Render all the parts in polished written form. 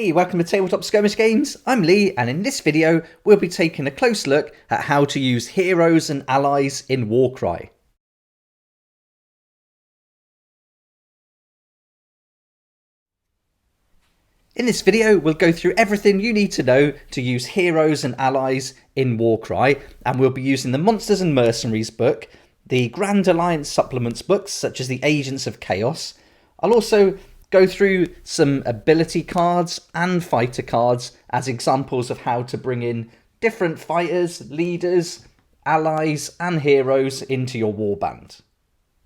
Hey, welcome to Tabletop Skirmish Games. I'm Lee, and in this video we'll be taking a close look at how to use heroes and allies in Warcry. In this video we'll go through everything you need to know to use heroes and allies in Warcry, and we'll be using the Monsters and Mercenaries book, the Grand Alliance supplements books such as the Agents of Chaos. I'll also go through some ability cards and fighter cards as examples of how to bring in different fighters, leaders, allies and heroes into your warband.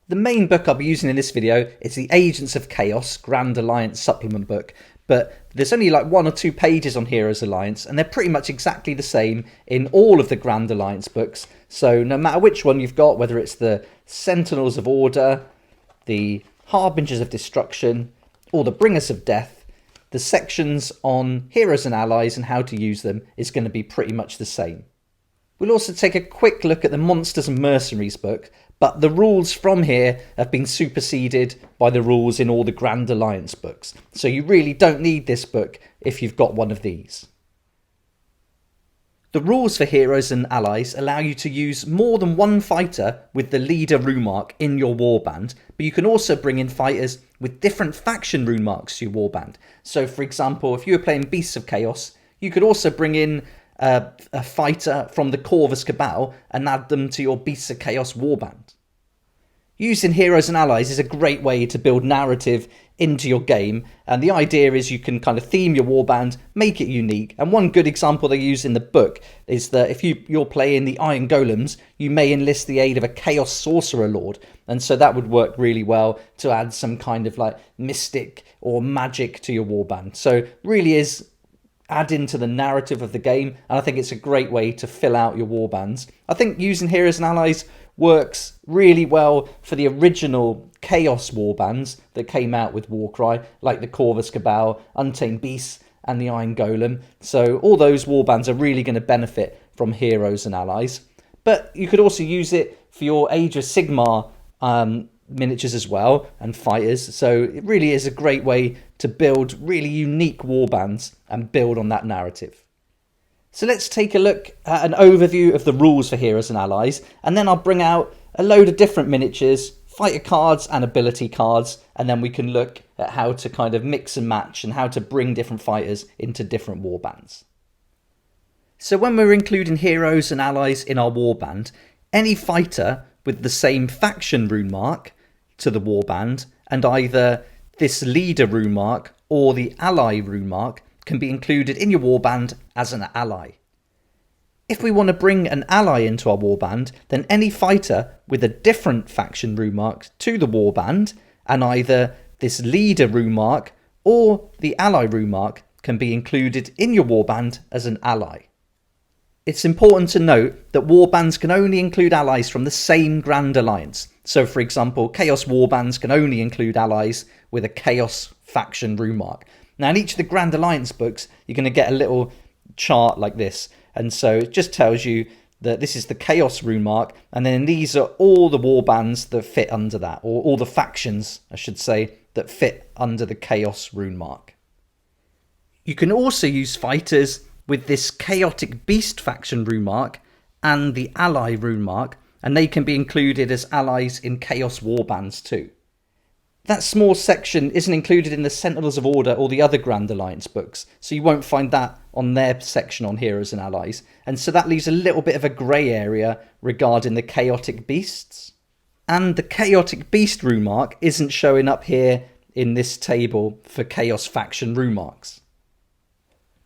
The main book I'll be using in this video is the Agents of Chaos Grand Alliance supplement book, but there's only like 1 or 2 pages on Heroes Alliance, and they're pretty much exactly the same in all of the Grand Alliance books, so no matter which one you've got, whether it's the Sentinels of Order, the Harbingers of Destruction, or the Bringers of Death, the sections on heroes and allies and how to use them is going to be pretty much the same. We'll also take a quick look at the Monsters and Mercenaries book, but the rules from here have been superseded by the rules in all the Grand Alliance books, so you really don't need this book if you've got one of these. The rules for heroes and allies allow you to use more than one fighter with the leader rune mark in your warband, but you can also bring in fighters with different faction rune marks to your warband. So for example, if you were playing Beasts of Chaos, you could also bring in a fighter from the Corvus Cabal and add them to your Beasts of Chaos warband. Using heroes and allies is a great way to build narrative into your game, and the idea is you can kind of theme your warband, make it unique. And one good example they use in the book is that if you're playing the Iron Golems, you may enlist the aid of a Chaos Sorcerer Lord, and so that would work really well to add some kind of like mystic or magic to your warband. So really is adding to the narrative of the game, and I think it's a great way to fill out your warbands. I think using heroes and allies works really well for the original Chaos warbands that came out with Warcry, like the Corvus Cabal, Untamed Beasts and the Iron Golem. So all those warbands are really going to benefit from heroes and allies. But you could also use it for your Age of Sigmar miniatures as well, and fighters. So it really is a great way to build really unique warbands and build on that narrative. So let's take a look at an overview of the rules for heroes and allies, and then I'll bring out a load of different miniatures, fighter cards and ability cards, and then we can look at how to kind of mix and match and how to bring different fighters into different warbands. So when we're including heroes and allies in our warband, any fighter with the same faction rune mark to the warband and either this leader rune mark or the ally rune mark can be included in your warband as an ally. If we want to bring an ally into our warband, then any fighter with a different faction rune mark to the warband and either this leader rune mark or the ally rune mark can be included in your warband as an ally. It's important to note that warbands can only include allies from the same Grand Alliance. So for example, Chaos warbands can only include allies with a Chaos faction rune mark. Now in each of the Grand Alliance books, you're going to get a little chart like this. And so it just tells you that this is the Chaos rune mark. And then these are all the warbands that fit under that, or all the factions, I should say, that fit under the Chaos rune mark. You can also use fighters with this Chaotic Beast faction rune mark and the ally rune mark, and they can be included as allies in Chaos warbands too. That small section isn't included in the Sentinels of Order or the other Grand Alliance books, so you won't find that on their section on heroes and allies, and so that leaves a little bit of a grey area regarding the Chaotic Beasts. And the Chaotic Beast rune mark isn't showing up here in this table for Chaos faction rune marks.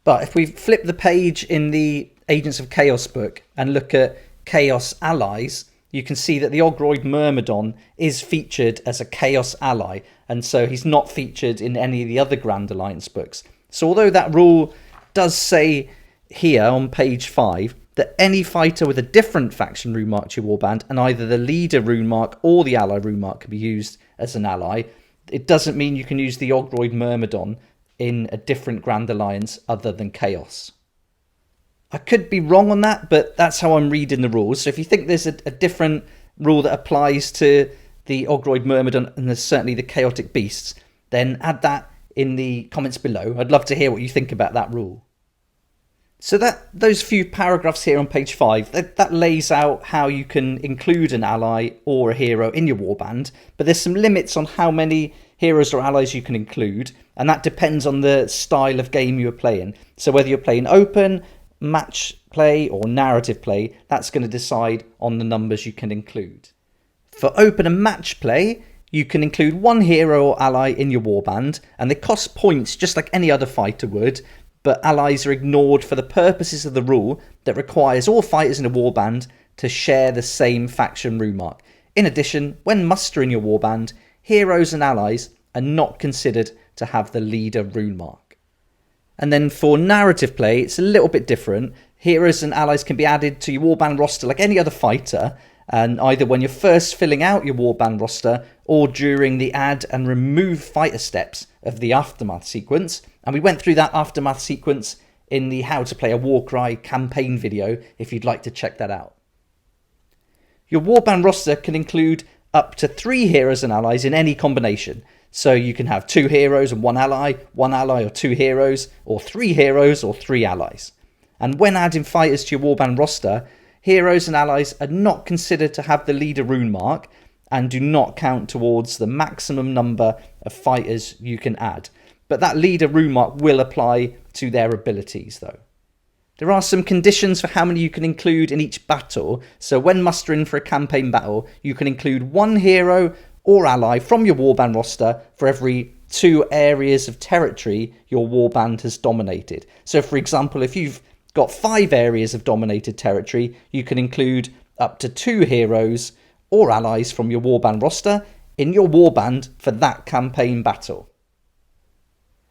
But if we flip the page in the Agents of Chaos book and look at Chaos allies, you can see that the Ogroid Myrmidon is featured as a Chaos ally, and so he's not featured in any of the other Grand Alliance books. So although that rule does say here on page 5 that any fighter with a different faction rune mark to your warband and either the leader rune mark or the ally rune mark can be used as an ally, it doesn't mean you can use the Ogroid Myrmidon in a different Grand Alliance other than Chaos. I could be wrong on that, but that's how I'm reading the rules. So if you think there's a different rule that applies to the Ogroid Myrmidon and there's certainly the Chaotic Beasts, then add that in the comments below. I'd love to hear what you think about that rule. So those few paragraphs here on page 5, that lays out how you can include an ally or a hero in your warband, but there's some limits on how many heroes or allies you can include, and that depends on the style of game you're playing. So whether you're playing open, match play or narrative play, that's going to decide on the numbers you can include. For open and match play, you can include one hero or ally in your warband, and they cost points just like any other fighter would, but allies are ignored for the purposes of the rule that requires all fighters in a warband to share the same faction rune mark. In addition, when mustering your warband, heroes and allies are not considered to have the leader rune mark. And then for narrative play, it's a little bit different. Heroes and allies can be added to your warband roster like any other fighter, and either when you're first filling out your warband roster or during the add and remove fighter steps of the aftermath sequence. And we went through that aftermath sequence in the How to Play a Warcry campaign video if you'd like to check that out. Your warband roster can include up to 3 heroes and allies in any combination. So you can have 2 heroes and 1 ally or 2 heroes, or 3 heroes or 3 allies. And when adding fighters to your warband roster, heroes and allies are not considered to have the leader rune mark and do not count towards the maximum number of fighters you can add. But that leader rune mark will apply to their abilities though. There are some conditions for how many you can include in each battle. So when mustering for a campaign battle, you can include 1 hero or ally from your warband roster for every 2 areas of territory your warband has dominated. So for example, if you've got 5 areas of dominated territory, you can include up to 2 heroes or allies from your warband roster in your warband for that campaign battle.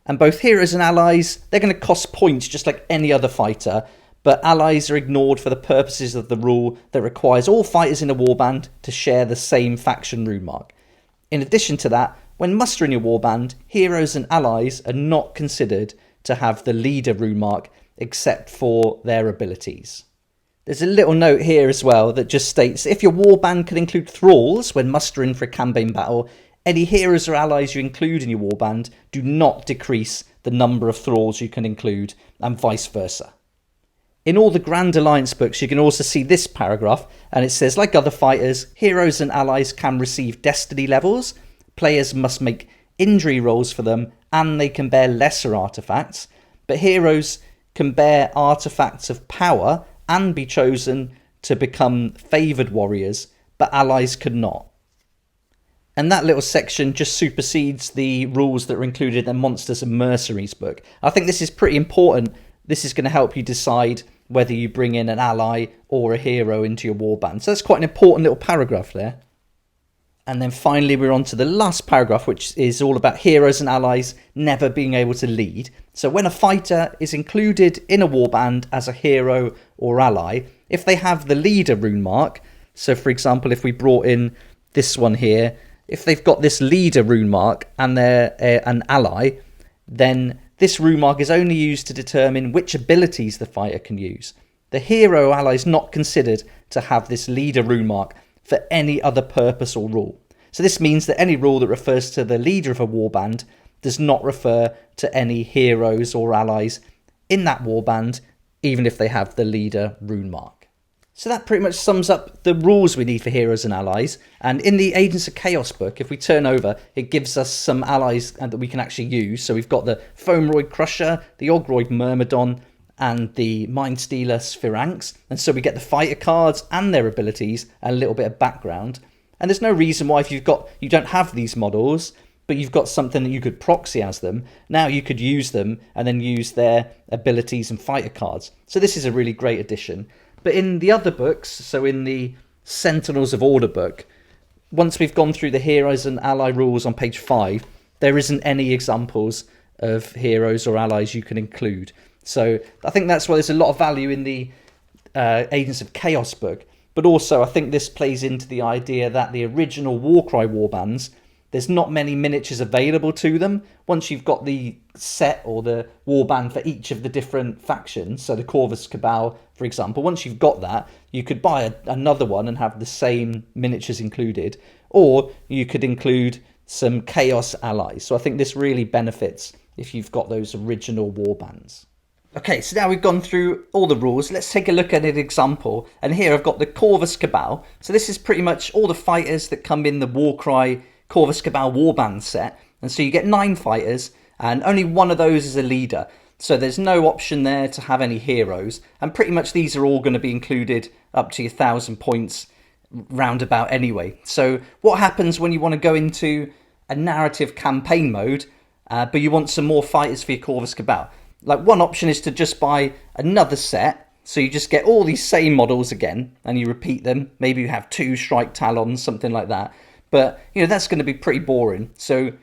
And both heroes and allies, they're going to cost points just like any other fighter, but allies are ignored for the purposes of the rule that requires all fighters in a warband to share the same faction rune mark. In addition to that, when mustering your warband, heroes and allies are not considered to have the leader rune mark except for their abilities. There's a little note here as well that just states if your warband can include thralls when mustering for a campaign battle, any heroes or allies you include in your warband do not decrease the number of thralls you can include, and vice versa. In all the Grand Alliance books, you can also see this paragraph, and it says, like other fighters, heroes and allies can receive destiny levels, players must make injury rolls for them, and they can bear lesser artifacts, but heroes can bear artifacts of power and be chosen to become favoured warriors, but allies could not. And that little section just supersedes the rules that are included in the Monsters and Mercenaries book. I think this is pretty important. This is going to help you decide whether you bring in an ally or a hero into your warband. So that's quite an important little paragraph there. And then finally we're on to the last paragraph, which is all about heroes and allies never being able to lead. So when a fighter is included in a warband as a hero or ally, if they have the leader rune mark, so for example if we brought in this one here, if they've got this leader rune mark and they're an ally, then this rune mark is only used to determine which abilities the fighter can use. The hero ally is not considered to have this leader rune mark for any other purpose or rule. So this means that any rule that refers to the leader of a warband does not refer to any heroes or allies in that warband, even if they have the leader rune mark. So that pretty much sums up the rules we need for heroes and allies. And in the Agents of Chaos book, if we turn over, it gives us some allies that we can actually use. So we've got the Foamroid Crusher, the Ogroid Myrmidon, and the Mind Stealer Sphinx. And so we get the fighter cards and their abilities, and a little bit of background. And there's no reason why if you don't have these models, but you've got something that you could proxy as them, now you could use them and then use their abilities and fighter cards. So this is a really great addition. But in the other books, so in the Sentinels of Order book, once we've gone through the heroes and ally rules on page 5, there isn't any examples of heroes or allies you can include. So I think that's why there's a lot of value in the Agents of Chaos book. But also I think this plays into the idea that the original Warcry warbands, there's not many miniatures available to them. Once you've got the set or the warband for each of the different factions, so the Corvus Cabal, for example, once you've got that, you could buy another one and have the same miniatures included. Or you could include some Chaos allies. So I think this really benefits if you've got those original warbands. Okay, so now we've gone through all the rules. Let's take a look at an example. And here I've got the Corvus Cabal. So this is pretty much all the fighters that come in the Warcry Corvus Cabal warband set. And so you get 9 fighters, and only one of those is a leader. So there's no option there to have any heroes. And pretty much these are all going to be included up to 1,000 points roundabout anyway. So what happens when you want to go into a narrative campaign mode, but you want some more fighters for your Corvus Cabal? Like, one option is to just buy another set, so you just get all these same models again and you repeat them. Maybe you have 2 Strike Talons, something like that, but you know, that's going to be pretty boring. So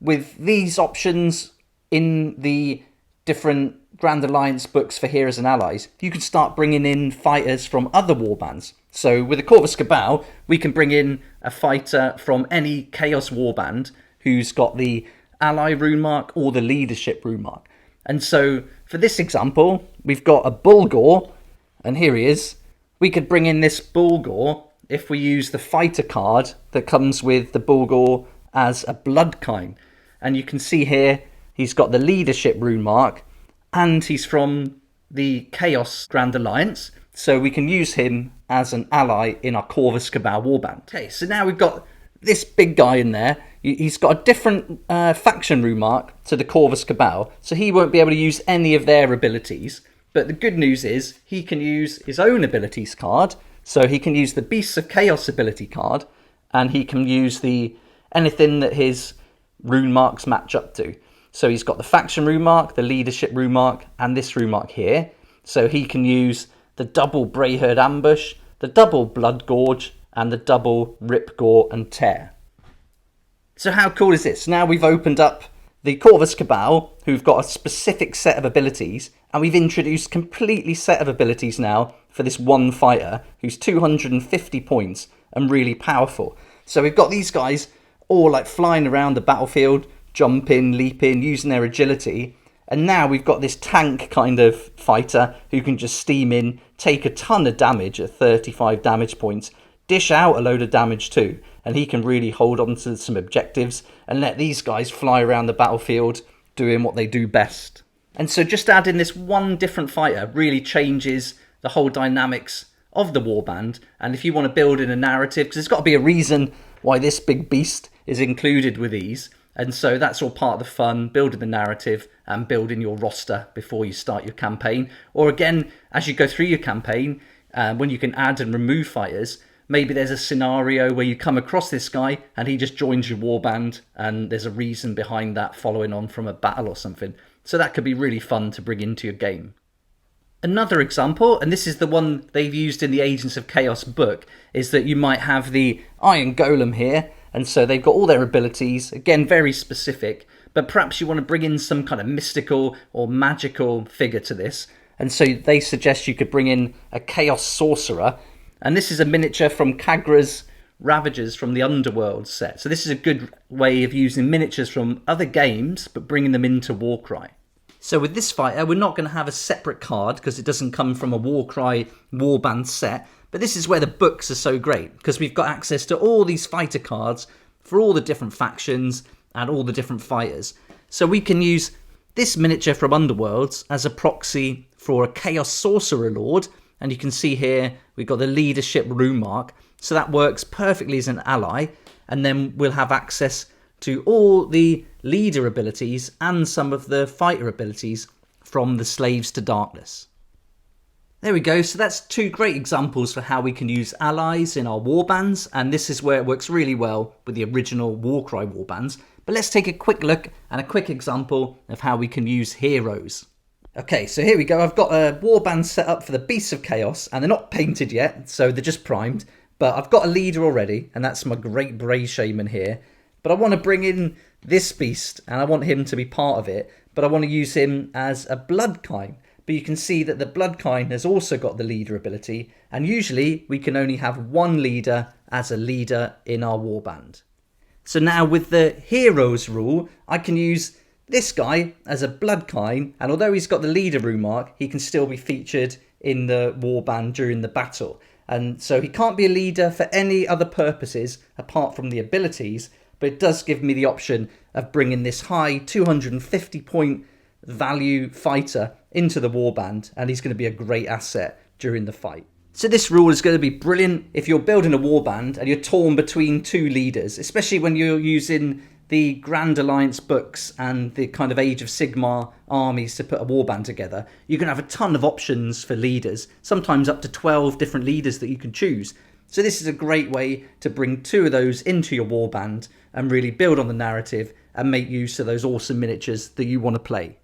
with these options in the different Grand Alliance books for heroes and allies, you can start bringing in fighters from other warbands. So with the Corvus Cabal, we can bring in a fighter from any Chaos warband who's got the ally rune mark or the leadership rune mark. And so for this example, we've got a Bulgor, and here he is. We could bring in this Bulgor if we use the fighter card that comes with the Bulgor as a Bloodkine. And you can see here, he's got the leadership rune mark, and he's from the Chaos Grand Alliance. So we can use him as an ally in our Corvus Cabal warband. Okay, so now we've got this big guy in there. He's got a different faction rune mark to the Corvus Cabal, so he won't be able to use any of their abilities. But the good news is he can use his own abilities card. So he can use the Beasts of Chaos ability card, and he can use anything that his rune marks match up to. So he's got the faction rune mark, the leadership rune mark, and this rune mark here. So he can use the double Brayherd Ambush, the double Blood Gorge, and the double Rip, Gore, and Tear. So how cool is this? Now we've opened up the Corvus Cabal, who've got a specific set of abilities, and we've introduced completely set of abilities now for this one fighter who's 250 points and really powerful. So we've got these guys all like flying around the battlefield, jumping, leaping, using their agility. And now we've got this tank kind of fighter who can just steam in, take a ton of damage at 35 damage points, dish out a load of damage too, and he can really hold on to some objectives and let these guys fly around the battlefield doing what they do best. And so just adding this one different fighter really changes the whole dynamics of the warband. And if you want to build in a narrative, because there's got to be a reason why this big beast is included with these, and so that's all part of the fun, building the narrative and building your roster before you start your campaign. Or again, as you go through your campaign, when you can add and remove fighters, maybe there's a scenario where you come across this guy and he just joins your warband and there's a reason behind that following on from a battle or something. So that could be really fun to bring into your game. Another example, and this is the one they've used in the Agents of Chaos book, is that you might have the Iron Golem here, and so they've got all their abilities, again very specific, but perhaps you want to bring in some kind of mystical or magical figure to this, and so they suggest you could bring in a Chaos Sorcerer. And this is a miniature from Kagra's Ravagers from the Underworld set. So this is a good way of using miniatures from other games, but bringing them into Warcry. So with this fighter, we're not going to have a separate card because it doesn't come from a Warcry warband set. But this is where the books are so great, because we've got access to all these fighter cards for all the different factions and all the different fighters. So we can use this miniature from Underworlds as a proxy for a Chaos Sorcerer Lord. And you can see here, we've got the leadership rune mark. So that works perfectly as an ally. And then we'll have access to all the leader abilities and some of the fighter abilities from the Slaves to Darkness. There we go. So that's 2 great examples for how we can use allies in our warbands. And this is where it works really well with the original Warcry warbands. But let's take a quick look and a quick example of how we can use heroes. Okay, so here we go. I've got a warband set up for the Beasts of Chaos, and they're not painted yet, so they're just primed. But I've got a leader already, and that's my Great Bray Shaman here. But I want to bring in this beast, and I want him to be part of it, but I want to use him as a Bloodkine. But you can see that the Bloodkine has also got the leader ability, and usually we can only have one leader as a leader in our warband. So now with the Heroes rule, I can use this guy as a Bloodkine, and although he's got the leader rune mark, he can still be featured in the warband during the battle. And so he can't be a leader for any other purposes apart from the abilities, but it does give me the option of bringing this high 250 point value fighter into the warband, and he's going to be a great asset during the fight. So this rule is going to be brilliant if you're building a warband and you're torn between two leaders, especially when you're using the Grand Alliance books and the kind of Age of Sigmar armies to put a warband together. You can have a ton of options for leaders, sometimes up to 12 different leaders that you can choose. So this is a great way to bring two of those into your warband and really build on the narrative and make use of those awesome miniatures that you want to play.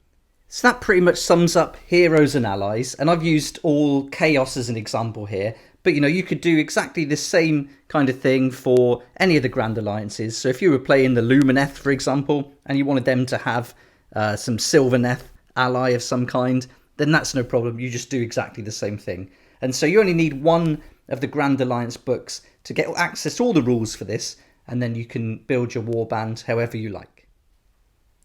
So that pretty much sums up heroes and allies, and I've used all chaos as an example here, but you could do exactly the same kind of thing for any of the Grand Alliances. So if you were playing the Lumineth, for example, and you wanted them to have some Sylvaneth ally of some kind, then that's no problem. You just do exactly the same thing. And so you only need one of the Grand Alliance books to get access to all the rules for this, and then you can build your warband however you like.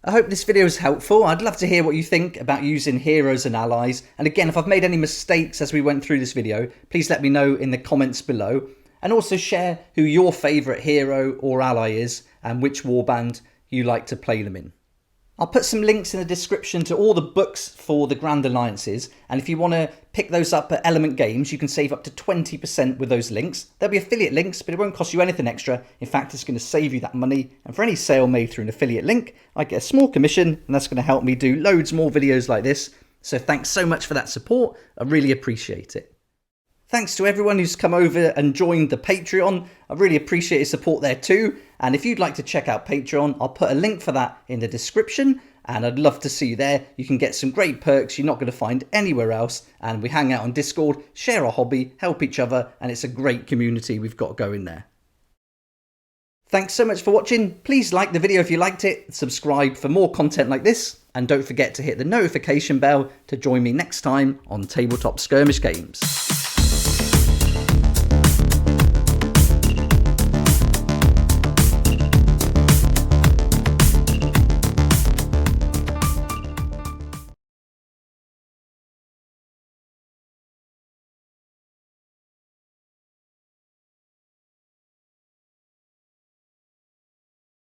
I hope this video is helpful. I'd love to hear what you think about using heroes and allies. And again, if I've made any mistakes as we went through this video, please let me know in the comments below. And also share who your favourite hero or ally is and which warband you like to play them in. I'll put some links in the description to all the books for the Grand Alliances, and if you want to pick those up at Element Games, you can save up to 20% with those links. There'll be affiliate links, but it won't cost you anything extra. In fact, it's going to save you that money, and for any sale made through an affiliate link, I get a small commission, and that's going to help me do loads more videos like this. So thanks so much for that support. I really appreciate it. Thanks to everyone who's come over and joined the Patreon. I really appreciate your support there too. And if you'd like to check out Patreon, I'll put a link for that in the description. And I'd love to see you there. You can get some great perks you're not going to find anywhere else. And we hang out on Discord, share our hobby, help each other. And it's a great community we've got going there. Thanks so much for watching. Please like the video if you liked it. Subscribe for more content like this. And don't forget to hit the notification bell to join me next time on Tabletop Skirmish Games.